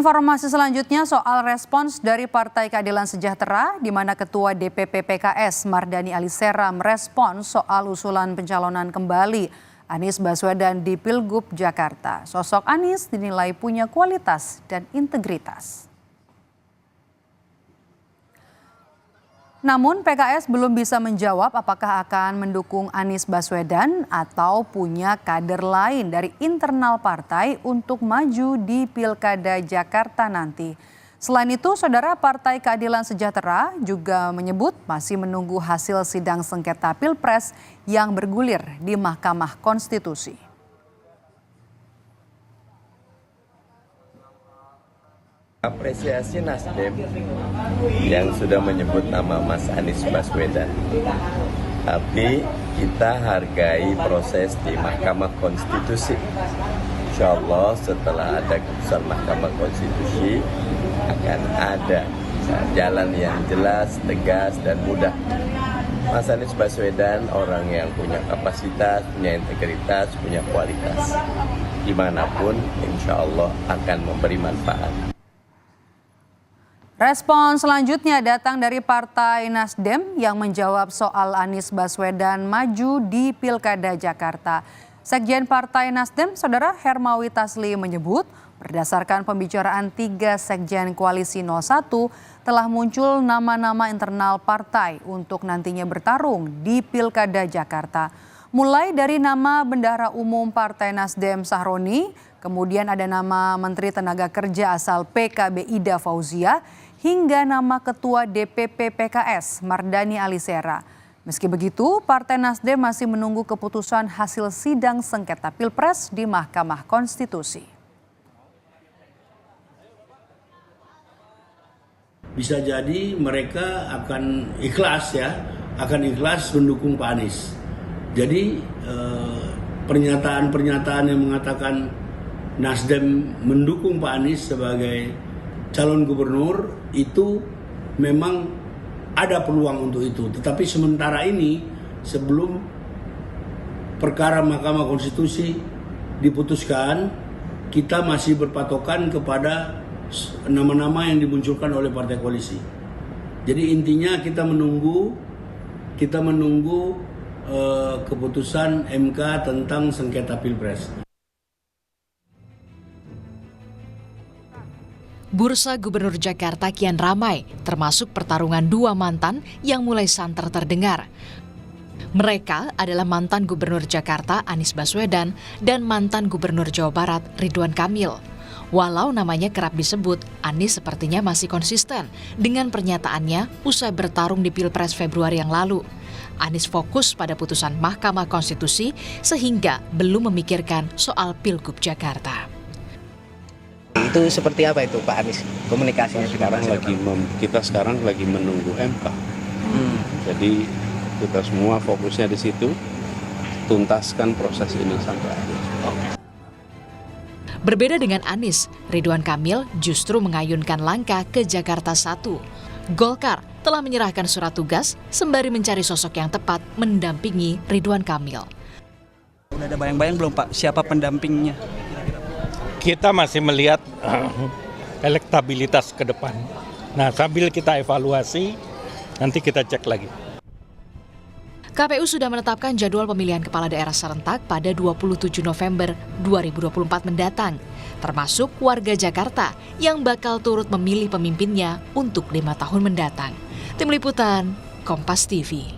Informasi selanjutnya soal respons dari Partai Keadilan Sejahtera, di mana Ketua DPP PKS Mardani Alisera merespons soal usulan pencalonan kembali Anies Baswedan di Pilgub Jakarta. Sosok Anies dinilai punya kualitas dan integritas. Namun PKS belum bisa menjawab apakah akan mendukung Anies Baswedan atau punya kader lain dari internal partai untuk maju di Pilkada Jakarta nanti. Selain itu, Saudara, Partai Keadilan Sejahtera juga menyebut masih menunggu hasil sidang sengketa Pilpres yang bergulir di Mahkamah Konstitusi. Apresiasi Nasdem yang sudah menyebut nama Mas Anies Baswedan. Tapi kita hargai proses di Mahkamah Konstitusi. Insya Allah setelah ada keputusan Mahkamah Konstitusi akan ada jalan yang jelas, tegas, dan mudah. Mas Anies Baswedan orang yang punya kapasitas, punya integritas, punya kualitas. Dimanapun insya Allah akan memberi manfaat. Respon selanjutnya datang dari Partai Nasdem yang menjawab soal Anies Baswedan maju di Pilkada Jakarta. Sekjen Partai Nasdem, Saudara Hermawi Tasli menyebut berdasarkan pembicaraan 3 Sekjen Koalisi 01 telah muncul nama-nama internal partai untuk nantinya bertarung di Pilkada Jakarta. Mulai dari nama Bendahara Umum Partai Nasdem Sahroni, kemudian ada nama Menteri Tenaga Kerja asal PKB Ida Fauzia, hingga nama Ketua DPP PKS Mardani Alisera. Meski begitu, Partai Nasdem masih menunggu keputusan hasil sidang sengketa Pilpres di Mahkamah Konstitusi. Bisa jadi mereka akan ikhlas mendukung Pak Anies. Jadi pernyataan-pernyataan yang mengatakan Nasdem mendukung Pak Anies sebagai calon gubernur itu memang ada peluang untuk itu. Tetapi sementara ini sebelum perkara Mahkamah Konstitusi diputuskan, kita masih berpatokan kepada nama-nama yang dimunculkan oleh partai koalisi. Jadi intinya kita menunggu keputusan MK tentang sengketa Pilpres. Bursa Gubernur Jakarta kian ramai, termasuk pertarungan 2 mantan yang mulai santer terdengar. Mereka adalah mantan Gubernur Jakarta Anies Baswedan dan mantan Gubernur Jawa Barat Ridwan Kamil. Walau namanya kerap disebut, Anies sepertinya masih konsisten dengan pernyataannya usai bertarung di Pilpres Februari yang lalu. Anies fokus pada putusan Mahkamah Konstitusi sehingga belum memikirkan soal Pilgub Jakarta. Itu seperti apa itu Pak Anies komunikasinya? Kita sekarang lagi menunggu MK. Jadi kita semua fokusnya di situ, tuntaskan proses ini sampai akhir. Berbeda dengan Anies, Ridwan Kamil justru mengayunkan langkah ke Jakarta 1. Golkar telah menyerahkan surat tugas sembari mencari sosok yang tepat mendampingi Ridwan Kamil. Udah ada bayang-bayang belum Pak siapa pendampingnya? Kita masih melihat elektabilitas ke depan. Nah, sambil kita evaluasi, nanti kita cek lagi. KPU sudah menetapkan jadwal pemilihan kepala daerah serentak pada 27 November 2024 mendatang, termasuk warga Jakarta yang bakal turut memilih pemimpinnya untuk 5 tahun mendatang. Tim Liputan, Kompas TV.